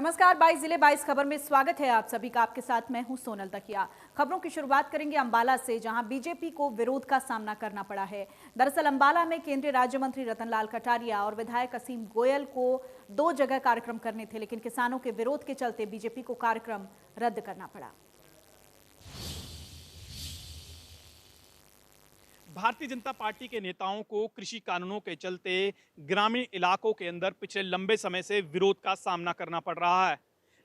नमस्कार, 22 जिले 22 खबर में स्वागत है आप सभी का। आपके साथ मैं हूं सोनल तकिया। खबरों की शुरुआत करेंगे अंबाला से, जहां बीजेपी को विरोध का सामना करना पड़ा है। दरअसल अंबाला में केंद्रीय राज्य मंत्री रतनलाल कटारिया और विधायक असीम गोयल को 2 जगह कार्यक्रम करने थे, लेकिन किसानों के विरोध के चलते बीजेपी को कार्यक्रम रद्द करना पड़ा। भारतीय जनता पार्टी के नेताओं को कृषि कानूनों के चलते ग्रामीण इलाकों के अंदर पिछले लंबे समय से विरोध का सामना करना पड़ रहा है,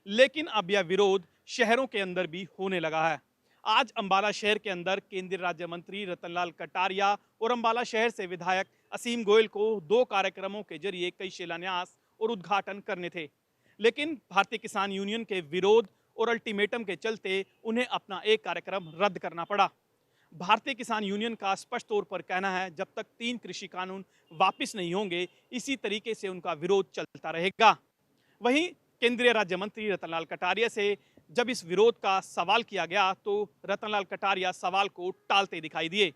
लेकिन अब यह विरोध शहरों के अंदर भी होने लगा है। आज अंबाला शहर के अंदर केंद्रीय राज्य मंत्री रतनलाल कटारिया और अंबाला शहर से विधायक असीम गोयल को 2 कार्यक्रमों के जरिए कई शिलान्यास और उद्घाटन करने थे, लेकिन भारतीय किसान यूनियन के विरोध और अल्टीमेटम के चलते उन्हें अपना एक कार्यक्रम रद्द करना पड़ा। भारतीय किसान यूनियन का स्पष्ट तौर पर कहना है, जब तक 3 कृषि कानून वापस नहीं होंगे, इसी तरीके से उनका विरोध चलता रहेगा। वहीं केंद्रीय राज्य मंत्री रतनलाल कटारिया से जब इस विरोध का सवाल किया गया तो रतनलाल कटारिया सवाल को टालते दिखाई दिए।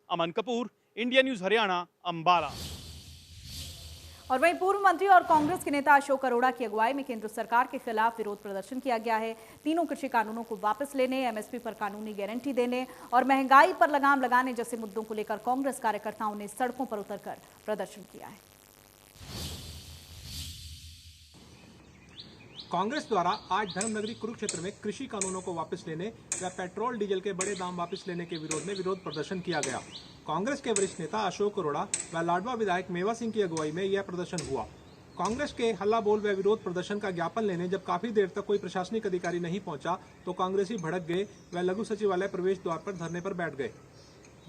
अमन कपूर, इंडिया न्यूज हरियाणा, अंबाला। और वहीं पूर्व मंत्री और कांग्रेस के नेता अशोक अरोड़ा की अगुवाई में केंद्र सरकार के खिलाफ विरोध प्रदर्शन किया गया है। तीनों कृषि कानूनों को वापस लेने, एमएसपी पर कानूनी गारंटी देने और महंगाई पर लगाम लगाने जैसे मुद्दों को लेकर कांग्रेस कार्यकर्ताओं ने सड़कों पर उतरकर प्रदर्शन किया है। कांग्रेस द्वारा आज धर्मनगरी कुरुक्षेत्र में कृषि कानूनों को वापस लेने व पेट्रोल डीजल के बड़े दाम वापस लेने के विरोध में विरोध प्रदर्शन किया गया। कांग्रेस के वरिष्ठ नेता अशोक अरोड़ा व लाडवा विधायक मेवा सिंह की अगुवाई में यह प्रदर्शन हुआ। कांग्रेस के हल्ला बोल व विरोध प्रदर्शन का ज्ञापन लेने जब काफी देर तक कोई प्रशासनिक अधिकारी नहीं पहुंचा तो कांग्रेसी भड़क गए व लघु सचिवालय प्रवेश द्वार पर धरने पर बैठ गए।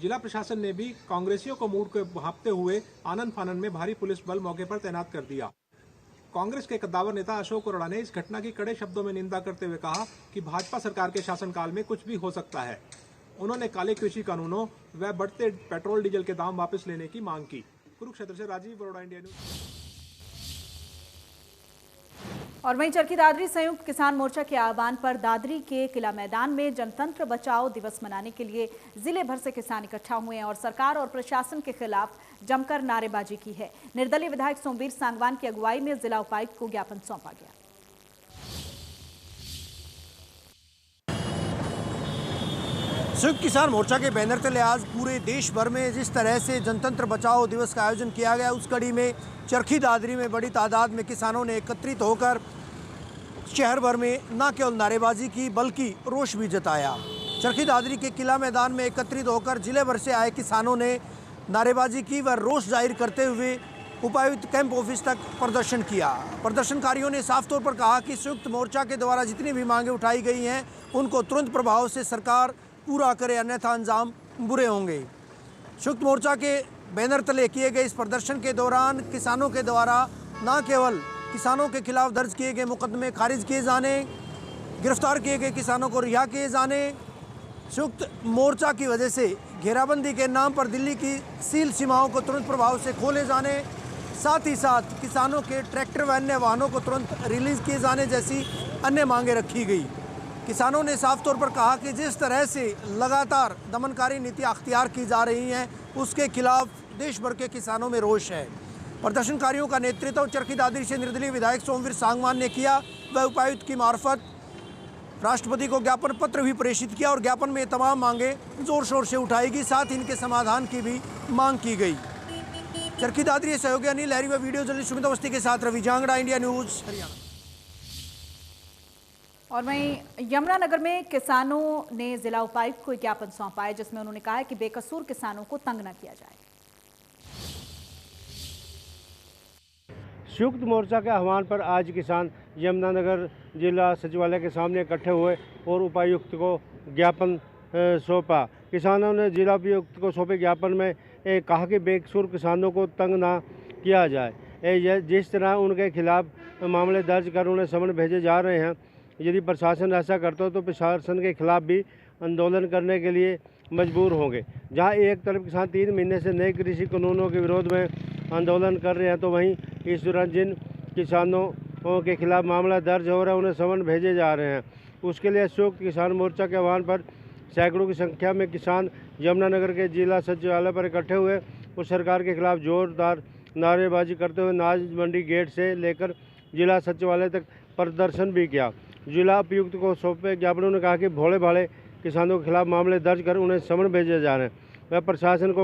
जिला प्रशासन ने भी कांग्रेसियों को मूड को भांपते हुए आनन फानन में भारी पुलिस बल मौके पर तैनात कर दिया। कांग्रेस के कद्दावर नेता अशोक अरोड़ा ने इस घटना की कड़े शब्दों में निंदा करते हुए कहा कि भाजपा सरकार के शासनकाल में कुछ भी हो सकता है। उन्होंने काले कृषि कानूनों व बढ़ते पेट्रोल डीजल के दाम वापस लेने की मांग की। कुरुक्षेत्र से राजीव बरोड़ा, इंडिया न्यूज। और वहीं चरखी दादरी संयुक्त किसान मोर्चा के आह्वान पर दादरी के किला मैदान में जनतंत्र बचाओ दिवस मनाने के लिए जिले भर से किसान इकट्ठा हुए हैं और सरकार और प्रशासन के खिलाफ जमकर नारेबाजी की है। निर्दलीय विधायक सोमवीर सांगवान की अगुवाई में जिला उपायुक्त को ज्ञापन सौंपा गया। संयुक्त किसान मोर्चा के बैनर तले आज पूरे देश भर में जिस तरह से जनतंत्र बचाओ दिवस का आयोजन किया गया, उस कड़ी में चरखी दादरी में बड़ी तादाद में किसानों ने एकत्रित होकर शहर भर में न केवल नारेबाजी की बल्कि रोष भी जताया। चरखी दादरी के किला मैदान में एकत्रित होकर जिले भर से आए किसानों ने नारेबाजी की व रोष जाहिर करते हुए उपायुक्त कैंप ऑफिस तक प्रदर्शन किया। प्रदर्शनकारियों ने साफ तौर पर कहा कि संयुक्त मोर्चा के द्वारा जितनी भी मांगें उठाई गई हैं उनको तुरंत प्रभाव से सरकार पूरा करे, अन्यथा अंजाम बुरे होंगे। संयुक्त मोर्चा के बैनर तले किए गए इस प्रदर्शन के दौरान किसानों के द्वारा न केवल किसानों के खिलाफ दर्ज किए गए मुकदमे खारिज किए जाने, गिरफ्तार किए गए किसानों को रिहा किए जाने, संयुक्त मोर्चा की वजह से घेराबंदी के नाम पर दिल्ली की सील सीमाओं को तुरंत प्रभाव से खोले जाने, साथ ही साथ किसानों के ट्रैक्टर व अन्य वाहनों को तुरंत रिलीज किए जाने जैसी अन्य मांगें रखी गई। किसानों ने साफ तौर पर कहा कि जिस तरह से लगातार दमनकारी नीतियां अख्तियार की जा रही हैं, उसके खिलाफ देश भर के किसानों में रोष है। प्रदर्शनकारियों का नेतृत्व चरखी दादरी से निर्दलीय विधायक सोमवीर सांगवान ने किया व उपायुक्त की मार्फत राष्ट्रपति को ज्ञापन पत्र भी प्रेषित किया और ज्ञापन में तमाम मांगे जोर शोर से उठाएगी, साथ ही इनके समाधान की भी मांग की गई। चरखी दादरी सहयोगी अनिल लहरी व वीडियो जर्नलिस्ट सुमित अवस्थी के साथ रवि जांगड़ा, इंडिया न्यूज हरियाणा। और वहीं यमुनानगर में किसानों ने जिला उपायुक्त को ज्ञापन सौंपा है, जिसमें उन्होंने कहा है कि बेकसूर किसानों को तंग न किया जाए। संयुक्त मोर्चा के आह्वान पर आज किसान यमुनानगर जिला सचिवालय के सामने इकट्ठे हुए और उपायुक्त को ज्ञापन सौंपा। किसानों ने जिला उपायुक्त को सौंपे ज्ञापन में कहा कि बेकसूर किसानों को तंग ना किया जाए। जिस तरह उनके खिलाफ मामले दर्ज कर उन्हें समन भेजे जा रहे हैं, यदि प्रशासन ऐसा करता हो तो प्रशासन के खिलाफ भी आंदोलन करने के लिए मजबूर होंगे। जहां एक तरफ किसान 3 महीने से नए कृषि कानूनों के विरोध में आंदोलन कर रहे हैं, तो वहीं इस दौरान जिन किसानों के खिलाफ मामला दर्ज हो रहा है उन्हें समन भेजे जा रहे हैं। उसके लिए संयुक्त किसान मोर्चा के आह्वान पर सैकड़ों की संख्या में किसान यमुनानगर के जिला सचिवालय पर इकट्ठे हुए और सरकार के खिलाफ जोरदार नारेबाजी करते हुए अनाज मंडी गेट से लेकर जिला सचिवालय तक प्रदर्शन भी किया। जिला उपायुक्त को सौंपे ज्ञापन उन्होंने कहा कि भोले भाले किसानों के खिलाफ मामले दर्ज कर उन्हें समन भेजे जा रहे हैं। वह प्रशासन को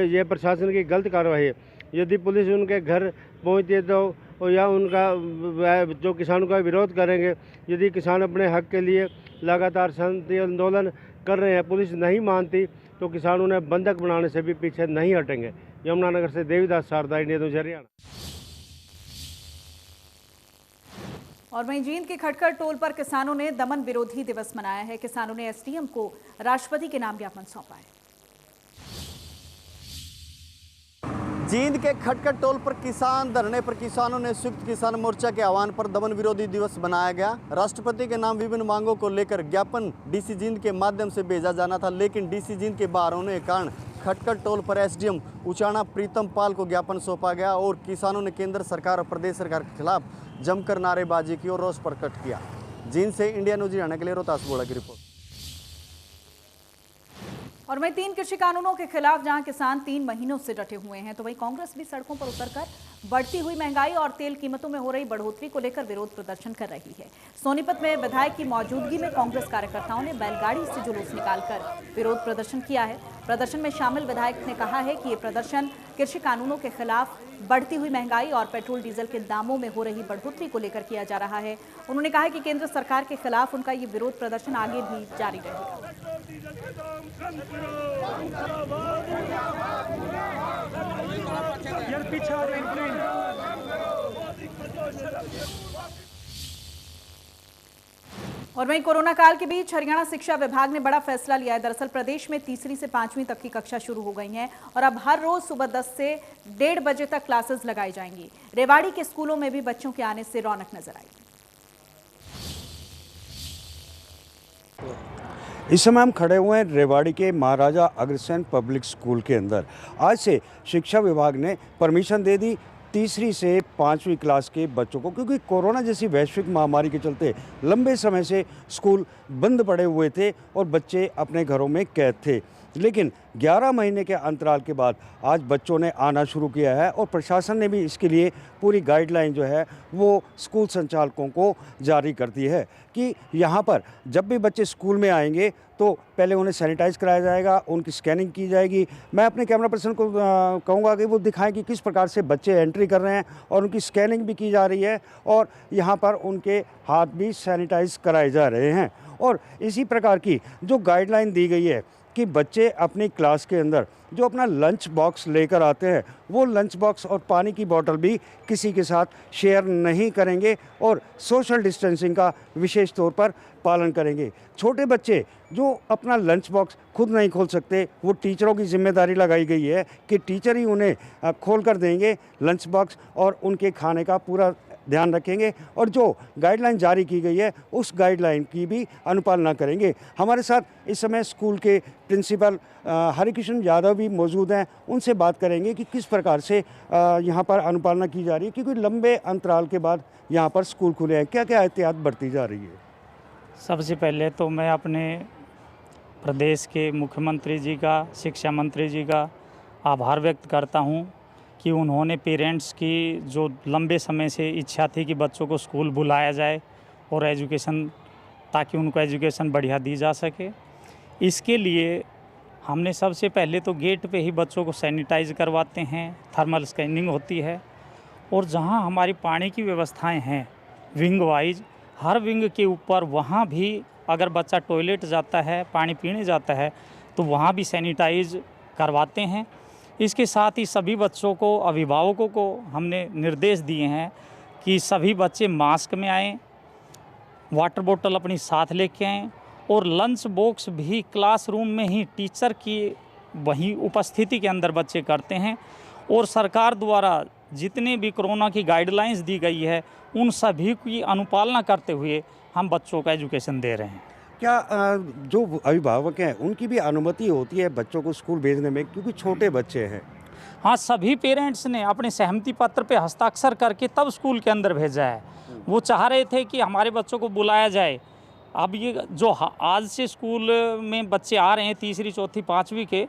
ये प्रशासन की गलत कार्रवाई है। यदि पुलिस उनके घर पहुंचती है तो या उनका जो किसानों का विरोध करेंगे। यदि किसान अपने हक के लिए लगातार शांति आंदोलन कर रहे हैं, पुलिस नहीं मानती तो किसान उन्हें बंधक बनाने से भी पीछे नहीं हटेंगे। यमुनानगर से देवीदास शारदा, इंडिया न्यूज़ हरियाणा। और वहीं जींद के खटखड़ टोल पर किसानों ने दमन विरोधी दिवस मनाया है। किसानों ने एसडीएम को राष्ट्रपति के नाम ज्ञापन सौंपा है। जींद के खटखड़ टोल पर किसान धरने पर किसानों ने संयुक्त किसान मोर्चा के आह्वान पर दमन विरोधी दिवस मनाया गया। राष्ट्रपति के नाम विभिन्न मांगों को लेकर ज्ञापन डीसी जींद के माध्यम से भेजा जाना था, लेकिन डीसी जींद के बाहर होने के कारण खटखड़ टोल पर एसडीएम उचाना प्रीतम पाल को ज्ञापन सौंपा गया और किसानों ने केंद्र सरकार और प्रदेश सरकार के खिलाफ जमकर नारेबाजी की और रोष प्रकट किया। जींद से इंडिया न्यूज़ हरियाणा के लिए रोहतास बोड़ा की रिपोर्ट। और वहीं 3 कृषि कानूनों के खिलाफ जहां किसान 3 महीनों से डटे हुए हैं, तो वहीं कांग्रेस भी सड़कों पर उतरकर बढ़ती हुई महंगाई और तेल कीमतों में हो रही बढ़ोतरी को लेकर विरोध प्रदर्शन कर रही है। सोनीपत में विधायक की मौजूदगी में कांग्रेस कार्यकर्ताओं ने बैलगाड़ी से जुलूस निकालकर विरोध प्रदर्शन किया है। प्रदर्शन में शामिल विधायक ने कहा है कि ये प्रदर्शन कृषि कानूनों के खिलाफ बढ़ती हुई महंगाई और पेट्रोल डीजल के दामों में हो रही बढ़ोतरी को लेकर किया जा रहा है। उन्होंने कहा कि केंद्र सरकार के खिलाफ उनका ये विरोध प्रदर्शन आगे भी जारी रहेगा। और वहीं कोरोना काल के बीच हरियाणा शिक्षा विभाग ने बड़ा फैसला लिया है। दरअसल प्रदेश में तीसरी से 5वीं तक की कक्षा शुरू हो गई हैं और अब हर रोज सुबह 10 से 1:30 बजे तक क्लासेस लगाई जाएंगी। रेवाड़ी के स्कूलों में भी बच्चों के आने से रौनक नजर आई। इस समय हम खड़े हुए हैं रेवाड़ी के महाराजा अग्रसेन पब्लिक स्कूल के अंदर। आज से शिक्षा विभाग ने परमिशन दे दी तीसरी से 5वीं क्लास के बच्चों को, क्योंकि कोरोना जैसी वैश्विक महामारी के चलते लंबे समय से स्कूल बंद पड़े हुए थे और बच्चे अपने घरों में कैद थे। लेकिन 11 महीने के अंतराल के बाद आज बच्चों ने आना शुरू किया है और प्रशासन ने भी इसके लिए पूरी गाइडलाइन जो है वो स्कूल संचालकों को जारी कर दी है कि यहाँ पर जब भी बच्चे स्कूल में आएंगे तो पहले उन्हें सैनिटाइज कराया जाएगा, उनकी स्कैनिंग की जाएगी। मैं अपने कैमरा पर्सन को कहूँगा कि वो दिखाएं कि किस प्रकार से बच्चे एंट्री कर रहे हैं और उनकी स्कैनिंग भी की जा रही है और यहाँ पर उनके हाथ भी सैनिटाइज कराए जा रहे हैं। और इसी प्रकार की जो गाइडलाइन दी गई है कि बच्चे अपनी क्लास के अंदर जो अपना लंच बॉक्स लेकर आते हैं वो लंच बॉक्स और पानी की बोतल भी किसी के साथ शेयर नहीं करेंगे और सोशल डिस्टेंसिंग का विशेष तौर पर पालन करेंगे। छोटे बच्चे जो अपना लंच बॉक्स खुद नहीं खोल सकते, वो टीचरों की जिम्मेदारी लगाई गई है कि टीचर ही उन्हें खोल कर देंगे लंच बॉक्स और उनके खाने का पूरा ध्यान रखेंगे और जो गाइडलाइन जारी की गई है उस गाइडलाइन की भी अनुपालना करेंगे। हमारे साथ इस समय स्कूल के प्रिंसिपल हरिकृष्ण यादव भी मौजूद हैं, उनसे बात करेंगे कि किस प्रकार से यहाँ पर अनुपालना की जा रही है, क्योंकि लंबे अंतराल के बाद यहाँ पर स्कूल खुले हैं। क्या क्या एहतियात बरती जा रही है? सबसे पहले तो मैं अपने प्रदेश के मुख्यमंत्री जी का, शिक्षा मंत्री जी का आभार व्यक्त करता हूँ कि उन्होंने पेरेंट्स की जो लंबे समय से इच्छा थी कि बच्चों को स्कूल बुलाया जाए और एजुकेशन, ताकि उनको एजुकेशन बढ़िया दी जा सके। इसके लिए हमने सबसे पहले तो गेट पे ही बच्चों को सैनिटाइज करवाते हैं, थर्मल स्कैनिंग होती है और जहां हमारी पानी की व्यवस्थाएं हैं विंग वाइज, हर विंग के ऊपर वहां भी अगर बच्चा टॉयलेट जाता है, पानी पीने जाता है तो वहां भी सैनिटाइज करवाते हैं। इसके साथ ही सभी बच्चों को, अभिभावकों को हमने निर्देश दिए हैं कि सभी बच्चे मास्क में आएँ, वाटर बोतल अपनी साथ लेके आएँ और लंच बॉक्स भी क्लासरूम में ही टीचर की वहीं उपस्थिति के अंदर बच्चे करते हैं। और सरकार द्वारा जितने भी कोरोना की गाइडलाइंस दी गई है उन सभी की अनुपालना करते हुए हम बच्चों का एजुकेशन दे रहे हैं। क्या जो अभिभावक हैं उनकी भी अनुमति होती है बच्चों को स्कूल भेजने में, क्योंकि छोटे बच्चे हैं? हाँ, सभी पेरेंट्स ने अपने सहमति पत्र पे हस्ताक्षर करके तब स्कूल के अंदर भेजा है। वो चाह रहे थे कि हमारे बच्चों को बुलाया जाए। अब ये जो आज से स्कूल में बच्चे आ रहे हैं तीसरी, चौथी, 5वीं के,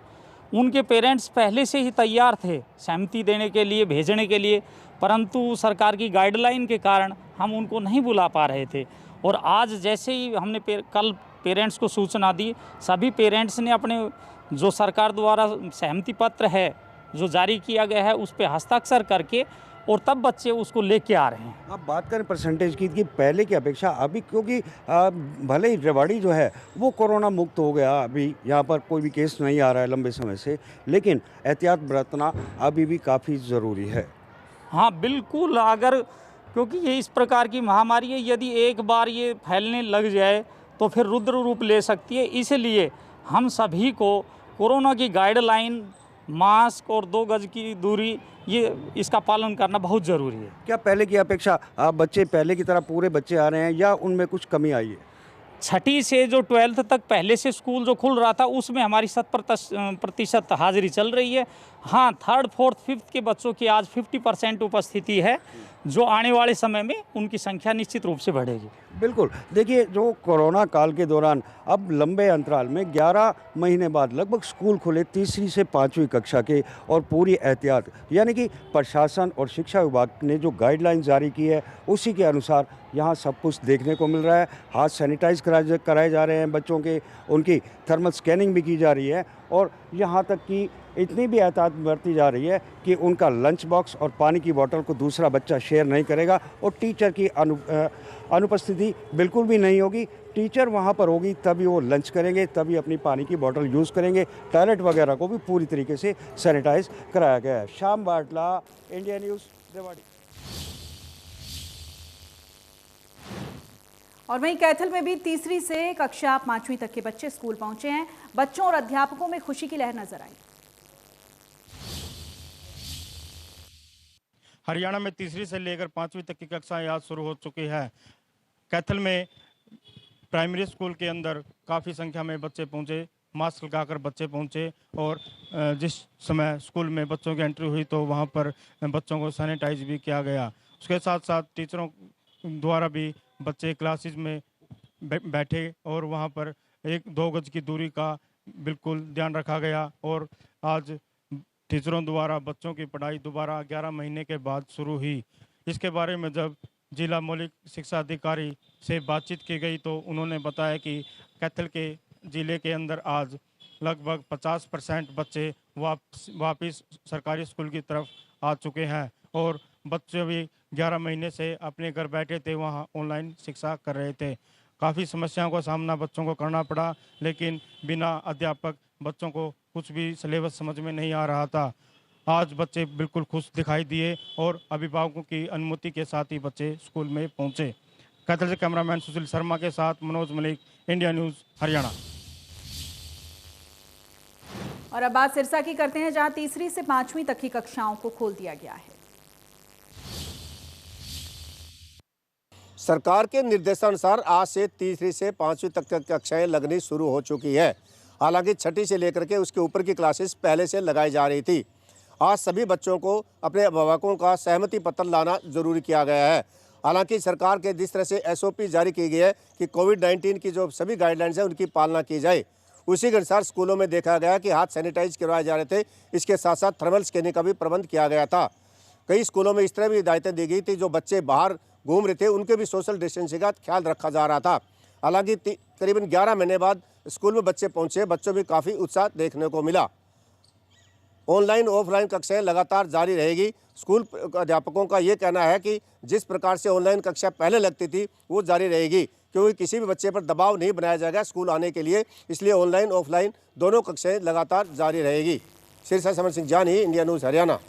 उनके पेरेंट्स पहले से ही तैयार थे सहमति देने के लिए, भेजने के लिए, परंतु सरकार की गाइडलाइन के कारण हम उनको नहीं बुला पा रहे थे। और आज जैसे ही हमने कल पेरेंट्स को सूचना दी, सभी पेरेंट्स ने अपने जो सरकार द्वारा सहमति पत्र है जो जारी किया गया है उस पर हस्ताक्षर करके और तब बच्चे उसको लेके आ रहे हैं। आप बात करें परसेंटेज की कि पहले की अपेक्षा अभी, क्योंकि भले ही रेवाड़ी जो है वो कोरोना मुक्त हो गया, अभी यहाँ पर कोई भी केस नहीं आ रहा है लंबे समय से, लेकिन एहतियात बरतना अभी भी काफ़ी ज़रूरी है। हाँ बिल्कुल, अगर क्योंकि ये इस प्रकार की महामारी है, यदि एक बार ये फैलने लग जाए तो फिर रुद्र रूप ले सकती है। इसलिए हम सभी को कोरोना की गाइडलाइन, मास्क और 2 गज की दूरी, ये इसका पालन करना बहुत ज़रूरी है। क्या पहले की अपेक्षा आप बच्चे पहले की तरह पूरे बच्चे आ रहे हैं या उनमें कुछ कमी आई है? छठी से जो 12th तक पहले से स्कूल जो खुल रहा था उसमें हमारी 100% हाजिरी चल रही है। हाँ, 3rd, 4th, 5th के बच्चों की आज 50% उपस्थिति है, जो आने वाले समय में उनकी संख्या निश्चित रूप से बढ़ेगी। बिल्कुल, देखिए जो कोरोना काल के दौरान अब लंबे अंतराल में 11 महीने बाद लगभग स्कूल खुले 3री से 5वीं कक्षा के, और पूरी एहतियात यानी कि प्रशासन और शिक्षा विभाग ने जो गाइडलाइन जारी की है उसी के अनुसार यहाँ सब कुछ देखने को मिल रहा है। हाथ सैनिटाइज कराए जा रहे हैं बच्चों के, उनकी थर्मल स्कैनिंग भी की जा रही है, और यहाँ तक कि इतनी भी एहतियात बरती जा रही है कि उनका लंच बॉक्स और पानी की बोतल को दूसरा बच्चा शेयर नहीं करेगा, और टीचर की अनुपस्थिति बिल्कुल भी नहीं होगी। टीचर वहाँ पर होगी तभी वो लंच करेंगे, तभी अपनी पानी की बोतल यूज़ करेंगे। टॉयलेट वगैरह को भी पूरी तरीके से सैनिटाइज कराया गया है। श्याम बाटला, इंडिया न्यूज़, रेवाड़ी। और वहीं कैथल में भी 3री से कक्षा 5वीं तक के बच्चे स्कूल पहुंचे हैं। बच्चों और अध्यापकों में खुशी की लहर नजर आई। हरियाणा में 3री से लेकर 5वीं तक की कक्षाएं आज शुरू हो चुकी है। कैथल में प्राइमरी स्कूल के अंदर काफ़ी संख्या में बच्चे पहुंचे, मास्क लगाकर बच्चे पहुंचे, और जिस समय स्कूल में बच्चों की एंट्री हुई तो वहां पर बच्चों को सैनिटाइज भी किया गया। उसके साथ साथ टीचरों द्वारा भी बच्चे क्लासेस में बैठे और वहां पर 1-2 गज की दूरी का बिल्कुल ध्यान रखा गया। और आज टीचरों द्वारा बच्चों की पढ़ाई दोबारा 11 महीने के बाद शुरू हुई। इसके बारे में जब जिला मौलिक शिक्षा अधिकारी से बातचीत की गई तो उन्होंने बताया कि कैथल के ज़िले के अंदर आज लगभग 50% बच्चे वापस सरकारी स्कूल की तरफ आ चुके हैं, और बच्चे भी 11 महीने से अपने घर बैठे थे, वहाँ ऑनलाइन शिक्षा कर रहे थे। काफ़ी समस्याओं का सामना बच्चों को करना पड़ा, लेकिन बिना अध्यापक बच्चों को कुछ भी सिलेबस समझ में नहीं आ रहा था। आज बच्चे बिल्कुल खुश दिखाई दिए और अभिभावकों की अनुमति के साथ ही बच्चे स्कूल में पहुंचे। कैथल से कैमरामैन सुशील शर्मा के साथ मनोज मलिक, इंडिया न्यूज़, हरियाणा। और अब बात सिरसा की करते हैं, जहां 3री से 5वीं तक की कक्षाओं को खोल दिया गया है। सरकार के निर्देशानुसार आज से 3री से 5वीं तक की कक्षाएं लगनी शुरू हो चुकी है। हालांकि छठी से लेकर के उसके ऊपर की क्लासेस पहले से लगाई जा रही थी। आज सभी बच्चों को अपने अभिभावकों का सहमति पत्र लाना जरूरी किया गया है। हालांकि सरकार के जिस तरह से SOP जारी की गई है कि कोविड-19 की जो सभी गाइडलाइंस हैं उनकी पालना की जाए, उसी के अनुसार स्कूलों में देखा गया कि हाथ सैनिटाइज करवाए जा रहे थे। इसके साथ साथ थर्मल स्कैनिंग का भी प्रबंध किया गया था। कई स्कूलों में इस तरह भी हिदायतें दी गई थी, जो बच्चे बाहर घूम रहे थे उनके भी सोशल डिस्टेंसिंग का ख्याल रखा जा रहा था। हालांकि करीबन 11 महीने बाद स्कूल में बच्चे पहुंचे, बच्चों में काफ़ी उत्साह देखने को मिला। ऑनलाइन ऑफलाइन कक्षाएं लगातार जारी रहेगी। स्कूल अध्यापकों का ये कहना है कि जिस प्रकार से ऑनलाइन कक्षा पहले लगती थी वो जारी रहेगी, क्योंकि किसी भी बच्चे पर दबाव नहीं बनाया जाएगा स्कूल आने के लिए। इसलिए ऑनलाइन ऑफलाइन दोनों कक्षाएं लगातार जारी रहेगी। सिरसा समर सिंह जानी, इंडिया न्यूज़, हरियाणा।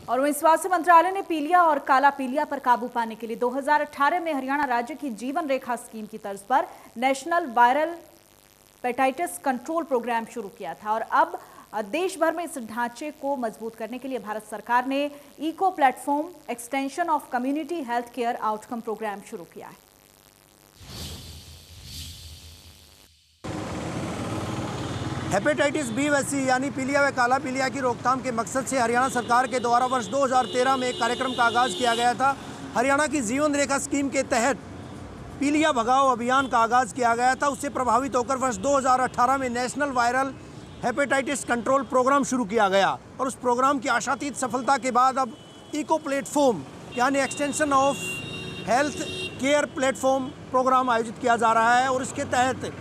और वहीं स्वास्थ्य मंत्रालय ने पीलिया और काला पीलिया पर काबू पाने के लिए 2018 में हरियाणा राज्य की जीवन रेखा स्कीम की तर्ज पर national viral hepatitis control programme शुरू किया था। और अब देश भर में इस ढांचे को मजबूत करने के लिए भारत सरकार ने ECHO platform extension of community health care outcome programme शुरू किया है। हेपेटाइटिस बी व सी यानी पीलिया व काला पीलिया की रोकथाम के मकसद से हरियाणा सरकार के द्वारा वर्ष 2013 में एक कार्यक्रम का आगाज़ किया गया था। हरियाणा की जीवन रेखा स्कीम के तहत पीलिया भगाओ अभियान का आगाज़ किया गया था। उससे प्रभावित होकर वर्ष 2018 में national viral hepatitis control programme शुरू किया गया और उस प्रोग्राम की आशातीत सफलता के बाद अब इको प्लेटफॉर्म यानी extension of health care platform programme आयोजित किया जा रहा है और इसके तहत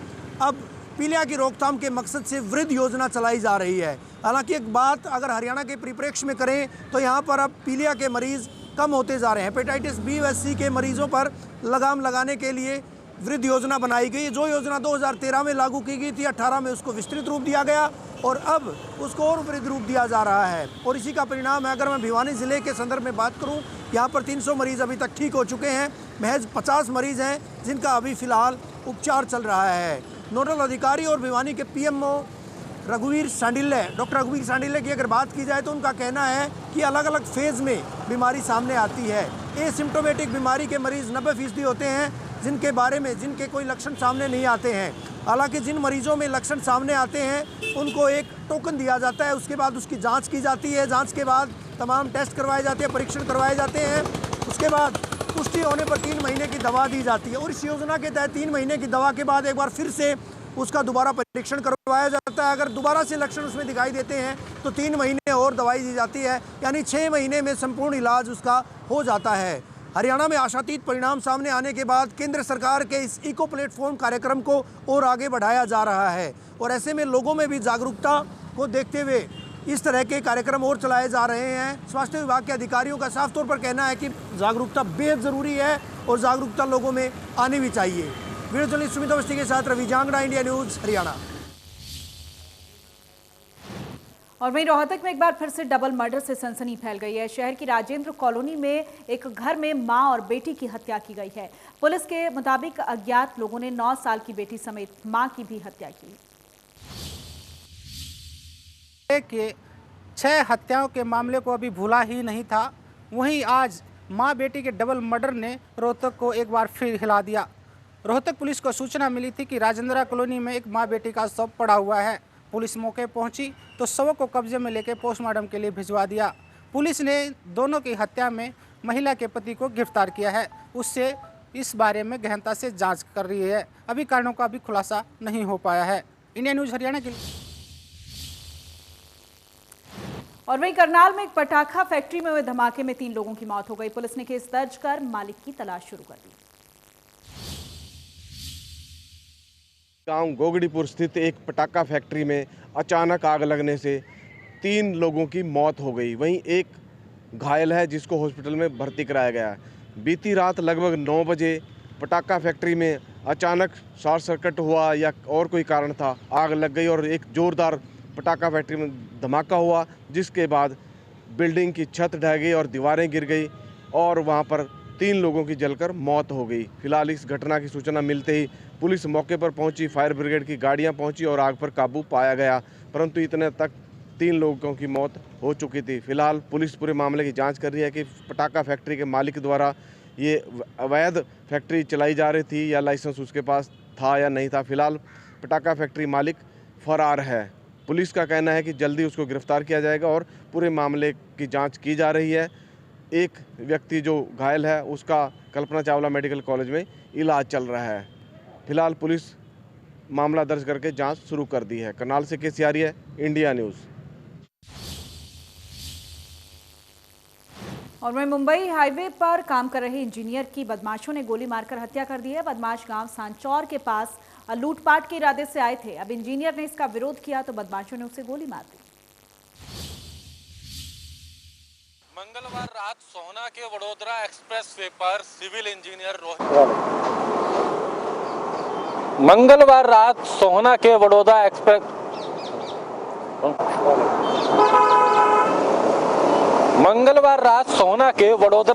अब पीलिया की रोकथाम के मकसद से वृद्ध योजना चलाई जा रही है। हालांकि एक बात अगर हरियाणा के परिप्रेक्ष्य में करें तो यहाँ पर अब पीलिया के मरीज़ कम होते जा रहे हैं। हेपेटाइटिस बी व सी के मरीजों पर लगाम लगाने के लिए वृद्ध योजना बनाई गई। जो योजना 2013 में लागू की गई थी, 18 में उसको विस्तृत रूप दिया गया और अब उसको और वृद्ध रूप दिया जा रहा है और इसी का परिणाम है। अगर मैं भिवानी ज़िले के संदर्भ में बात करूं, यहाँ पर 300 मरीज़ अभी तक ठीक हो चुके हैं। महज 50 मरीज़ हैं जिनका अभी फ़िलहाल उपचार चल रहा है। नोडल अधिकारी और भिवानी के PMO रघुवीर सांडिल्य, डॉक्टर रघुवीर सांडिल्य की अगर बात की जाए तो उनका कहना है कि अलग अलग फेज़ में बीमारी सामने आती है। एसिम्प्टोमेटिक बीमारी के मरीज़ 90% होते हैं जिनके कोई लक्षण सामने नहीं आते हैं। हालांकि जिन मरीजों में लक्षण सामने आते हैं उनको एक टोकन दिया जाता है, उसके बाद उसकी जांच की जाती है। जांच के बाद तमाम टेस्ट करवाए जाते हैं, परीक्षण करवाए जाते हैं। उसके बाद पुष्टि होने पर 3 महीने की दवा दी जाती है और इस योजना के तहत 3 महीने की दवा के बाद एक बार फिर से उसका दोबारा परीक्षण करवाया जाता है। अगर दोबारा से लक्षण उसमें दिखाई देते हैं तो 3 महीने और दवाई दी जाती है, यानी 6 महीने में संपूर्ण इलाज उसका हो जाता है। हरियाणा में आशातीत परिणाम सामने आने के बाद केंद्र सरकार के इस इको प्लेटफॉर्म कार्यक्रम को और आगे बढ़ाया जा रहा है और ऐसे में लोगों में भी जागरूकता को देखते हुए इस तरह के कार्यक्रम और चलाए जा रहे हैं। स्वास्थ्य विभाग के अधिकारियों का साफ तौर पर कहना है कि जागरूकता बेहद ज़रूरी है और जागरूकता लोगों में आनी भी चाहिए। वीडियो जर्नलिस्ट सुमित अवस्थी के साथ रवि जांगड़ा, इंडिया न्यूज़, हरियाणा। और वहीं रोहतक में एक बार फिर से डबल मर्डर से सनसनी फैल गई है। शहर की राजेंद्र कॉलोनी में एक घर में मां और बेटी की हत्या की गई है। पुलिस के मुताबिक अज्ञात लोगों ने 9 साल की बेटी समेत मां की भी हत्या की। 6 हत्याओं के मामले को अभी भूला ही नहीं था, वहीं आज मां बेटी के डबल मर्डर ने रोहतक को एक बार फिर हिला दिया। रोहतक पुलिस को सूचना मिली थी कि राजेंद्र कॉलोनी में एक मां बेटी का शव पड़ा हुआ है। पुलिस मौके पहुंची तो शव को कब्जे में लेकर पोस्टमार्टम के लिए भिजवा दिया। पुलिस ने दोनों की हत्या में महिला के पति को गिरफ्तार किया है, उससे इस बारे में गहनता से जांच कर रही है। अभी कारणों का भी खुलासा नहीं हो पाया है। इंडिया न्यूज़ हरियाणा के लिए। और वहीं करनाल में एक पटाखा फैक्ट्री में हुए धमाके में 3 लोगों की मौत हो गई। पुलिस ने केस दर्ज कर मालिक की तलाश शुरू कर दी। गांव गोगड़ीपुर स्थित एक पटाखा फैक्ट्री में अचानक आग लगने से 3 लोगों की मौत हो गई। वहीं एक घायल है जिसको हॉस्पिटल में भर्ती कराया गया है। बीती रात लगभग 9 बजे पटाखा फैक्ट्री में अचानक शॉर्ट सर्किट हुआ या और कोई कारण था, आग लग गई और एक जोरदार पटाखा फैक्ट्री में धमाका हुआ, जिसके बाद बिल्डिंग की छत ढह गई और दीवारें गिर गई और वहां पर 3 लोगों की जलकर मौत हो गई। फिलहाल इस घटना की सूचना मिलते ही पुलिस मौके पर पहुंची, फायर ब्रिगेड की गाड़ियां पहुंची और आग पर काबू पाया गया, परंतु इतने तक 3 लोगों की मौत हो चुकी थी। फिलहाल पुलिस पूरे मामले की जांच कर रही है कि पटाखा फैक्ट्री के मालिक द्वारा ये अवैध फैक्ट्री चलाई जा रही थी या लाइसेंस उसके पास था या नहीं था। फिलहाल पटाखा फैक्ट्री मालिक फरार है। पुलिस का कहना है कि जल्दी उसको गिरफ्तार किया जाएगा और पूरे मामले की जांच की जा रही है। एक व्यक्ति जो घायल है उसका कल्पना चावला मेडिकल कॉलेज में इलाज चल रहा है। फिलहाल पुलिस मामला दर्ज करके जांच शुरू कर दी है। करनाल से के सियारिया, इंडिया न्यूज़। और वहीं मुंबई हाईवे पर काम कर रहे इंजीनियर की बदमाशों ने गोली मारकर हत्या कर दी है। बदमाश गांव सांचौर के पास लूटपाट के इरादे से आए थे। अब इंजीनियर ने इसका विरोध किया तो बदमाशों ने उसे गोली मार दी। मंगलवार रात सोहना के वडोदरा एक्सप्रेसवे पर सिविल इंजीनियर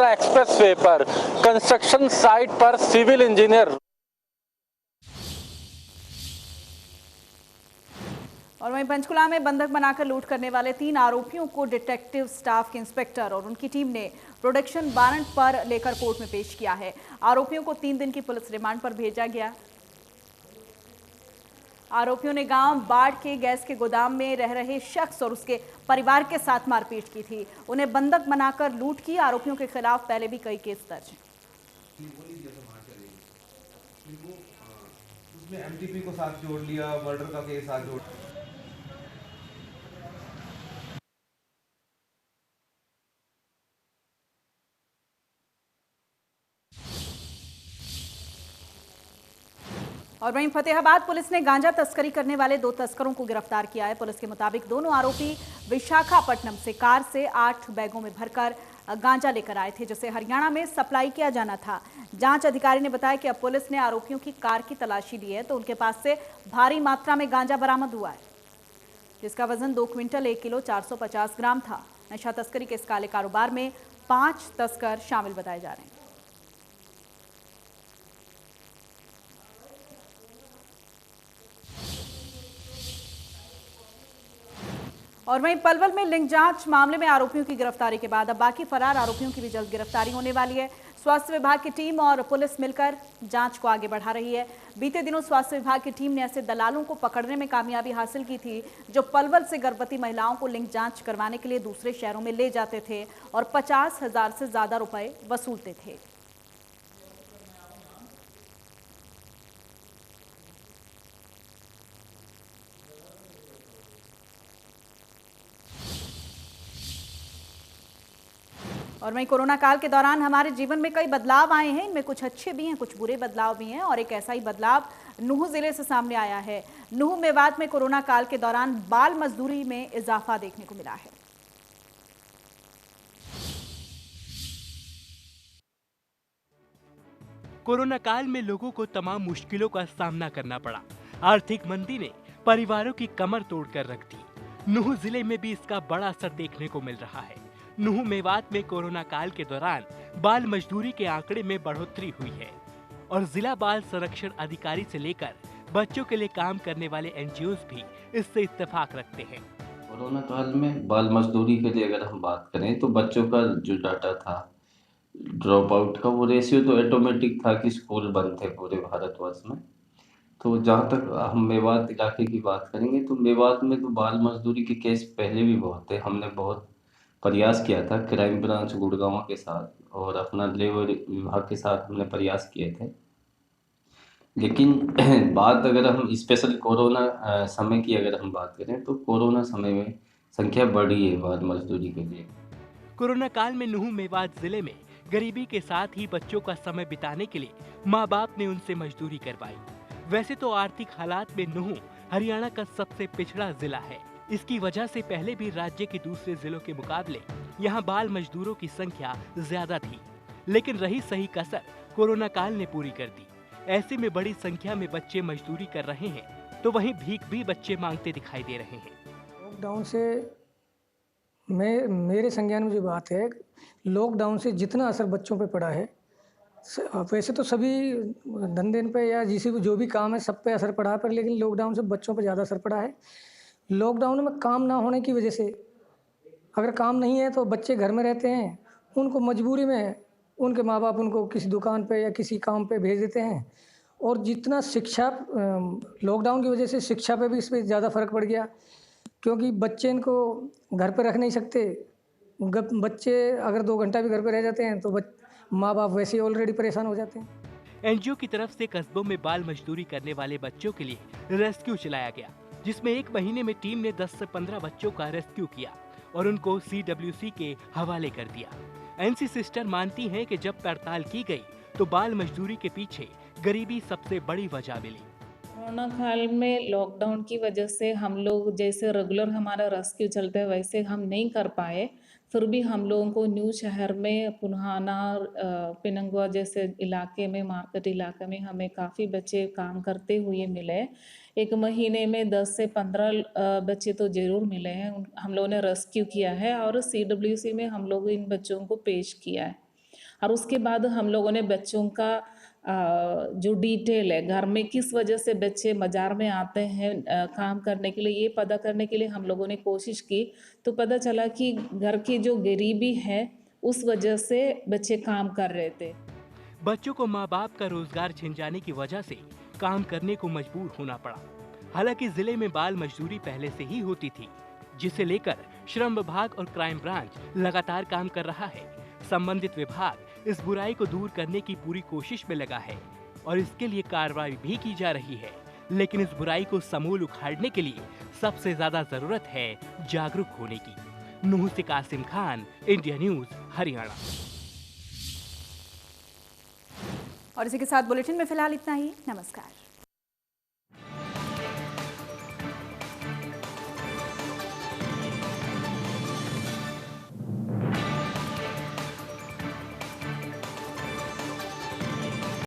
एक्सप्रेसवे पर कंस्ट्रक्शन साइट पर सिविल इंजीनियर। और वहीं पंचकुला में बंधक बनाकर लूट करने वाले 3 आरोपियों को डिटेक्टिव स्टाफ के इंस्पेक्टर और उनकी टीम ने प्रोडक्शन वारंट पर लेकर कोर्ट में पेश किया है। आरोपियों को 3 दिन की पुलिस रिमांड पर भेजा गया। आरोपियों ने गांव बाढ़ के गैस के गोदाम में रह रहे शख्स और उसके परिवार के साथ मारपीट की थी। उन्हें बंधक बनाकर लूट की। आरोपियों के खिलाफ पहले भी कई केस दर्ज हैं। उसमें एमटीपी को साथ जोड़ लिया, मर्डर का केस साथ जोड़। और वहीं फतेहाबाद पुलिस ने गांजा तस्करी करने वाले 2 तस्करों को गिरफ्तार किया है। पुलिस के मुताबिक दोनों आरोपी विशाखापट्टनम से कार से 8 बैगों में भरकर गांजा लेकर आए थे, जिसे हरियाणा में सप्लाई किया जाना था। जांच अधिकारी ने बताया कि अब पुलिस ने आरोपियों की कार की तलाशी ली है तो उनके पास से भारी मात्रा में गांजा बरामद हुआ है, जिसका वजन 2 क्विंटल 1 किलो 450 ग्राम था। नशा तस्करी के इस काले कारोबार में 5 तस्कर शामिल बताए जा रहे हैं। और वहीं पलवल में लिंग जांच मामले में आरोपियों की गिरफ्तारी के बाद अब बाकी फरार आरोपियों की भी जल्द गिरफ्तारी होने वाली है। स्वास्थ्य विभाग की टीम और पुलिस मिलकर जांच को आगे बढ़ा रही है। बीते दिनों स्वास्थ्य विभाग की टीम ने ऐसे दलालों को पकड़ने में कामयाबी हासिल की थी जो पलवल से गर्भवती महिलाओं को लिंग जांच करवाने के लिए दूसरे शहरों में ले जाते थे और 50,000 से ज्यादा रुपए वसूलते थे। और वहीं कोरोना काल के दौरान हमारे जीवन में कई बदलाव आए हैं। इनमें कुछ अच्छे भी हैं, कुछ बुरे बदलाव भी हैं और एक ऐसा ही बदलाव नूह जिले से सामने आया है। नूह मेवात में कोरोना काल के दौरान बाल मजदूरी में इजाफा देखने को मिला है। कोरोना काल में लोगों को तमाम मुश्किलों का सामना करना पड़ा। आर्थिक मंदी ने परिवारों की कमर तोड़कर रख दी। नूह जिले में भी इसका बड़ा असर देखने को मिल रहा है। नूह मेवात में कोरोना काल के दौरान बाल मजदूरी के आंकड़े में बढ़ोतरी हुई है और जिला बाल संरक्षण अधिकारी से लेकर बच्चों के लिए काम करने वाले एनजीओज भी इससे इत्तेफाक रखते हैं। कोरोना काल में बाल मजदूरी के लिए अगर हम बात करें तो बच्चों का जो डाटा था ड्रॉप आउट का, वो रेशियो तो ऑटोमेटिक था कि स्कूल बंद थे पूरे भारतवर्ष में। तो जहाँ तक हम मेवात इलाके की बात करेंगे तो मेवात में तो बाल मजदूरी के केस पहले भी बहुत थे। हमने बहुत प्रयास किया था क्राइम ब्रांच गुड़गांव के साथ और अपना लेबर विभाग के साथ हमने प्रयास किए थे, लेकिन बात अगर हम स्पेशल कोरोना समय की अगर हम बात करें तो कोरोना समय में संख्या बढ़ी है बाल मजदूरी के लिए। कोरोना काल में नूह मेवात जिले में गरीबी के साथ ही बच्चों का समय बिताने के लिए माँ बाप ने उनसे मजदूरी करवाई। वैसे तो आर्थिक हालात में नूह हरियाणा का सबसे पिछड़ा जिला है। इसकी वजह से पहले भी राज्य के दूसरे जिलों के मुकाबले यहाँ बाल मजदूरों की संख्या ज्यादा थी, लेकिन रही सही कसर कोरोना काल ने पूरी कर दी। ऐसे में बड़ी संख्या में बच्चे मजदूरी कर रहे हैं तो वहीं भीख भी बच्चे मांगते दिखाई दे रहे हैं। लॉकडाउन से मेरे संज्ञान में जो बात है, लॉकडाउन से जितना असर बच्चों पे पड़ा है, वैसे तो सभी धंधे पे या जो भी काम है सब पे असर पड़ा है, पर लेकिन लॉकडाउन से बच्चों पे ज़्यादा असर पड़ा है। लॉकडाउन में काम ना होने की वजह से, अगर काम नहीं है तो बच्चे घर में रहते हैं, उनको मजबूरी में उनके माँ बाप उनको किसी दुकान पे या किसी काम पे भेज देते हैं। और जितना शिक्षा, लॉकडाउन की वजह से शिक्षा पे भी इस पर ज़्यादा फर्क पड़ गया, क्योंकि बच्चे इनको घर पे रख नहीं सकते। बच्चे अगर 2 घंटा भी घर पे रह जाते हैं तो माँ बाप वैसे ही ऑलरेडी परेशान हो जाते हैं। एनजीओ की तरफ से कस्बों में बाल मजदूरी करने वाले बच्चों के लिए रेस्क्यू चलाया गया, जिसमें 1 महीने में टीम ने 10 से 15 बच्चों का रेस्क्यू किया और उनको CWC के हवाले कर दिया। एनसी सिस्टर मानती हैं कि जब पड़ताल की गई तो बाल मजदूरी के पीछे गरीबी सबसे बड़ी वजह मिली। कोरोना काल में लॉकडाउन की वजह से हम लोग जैसे रेगुलर हमारा रेस्क्यू चलता है वैसे हम नहीं कर पाए। फिर भी हम लोगों को न्यू शहर में पुन्हाना, पिनंगवा जैसे इलाके में, मार्केट इलाके में हमें काफ़ी बच्चे काम करते हुए मिले। 1 महीने में 10 से 15 बच्चे तो ज़रूर मिले हैं। हम लोगों ने रेस्क्यू किया है और CWC में हम लोग इन बच्चों को पेश किया है। और उसके बाद हम लोगों ने बच्चों का जो डिटेल है, घर में किस वजह से बच्चे बाजार में आते हैं काम करने के लिए, ये पता करने के लिए हम लोगों ने कोशिश की। तो पता चला कि घर की जो गरीबी है उस वजह से बच्चे काम कर रहे थे। बच्चों को माँ बाप का रोजगार छिन जाने की वजह से काम करने को मजबूर होना पड़ा। हालांकि जिले में बाल मजदूरी पहले से ही होती थी, जिसे लेकर श्रम विभाग और क्राइम ब्रांच लगातार काम कर रहा है। संबंधित विभाग इस बुराई को दूर करने की पूरी कोशिश में लगा है और इसके लिए कार्रवाई भी की जा रही है, लेकिन इस बुराई को समूल उखाड़ने के लिए सबसे ज्यादा जरूरत है जागरूक होने की। नूह से कासिम खान, इंडिया न्यूज, हरियाणा। और इसी के साथ बुलेटिन में फिलहाल इतना ही। नमस्कार।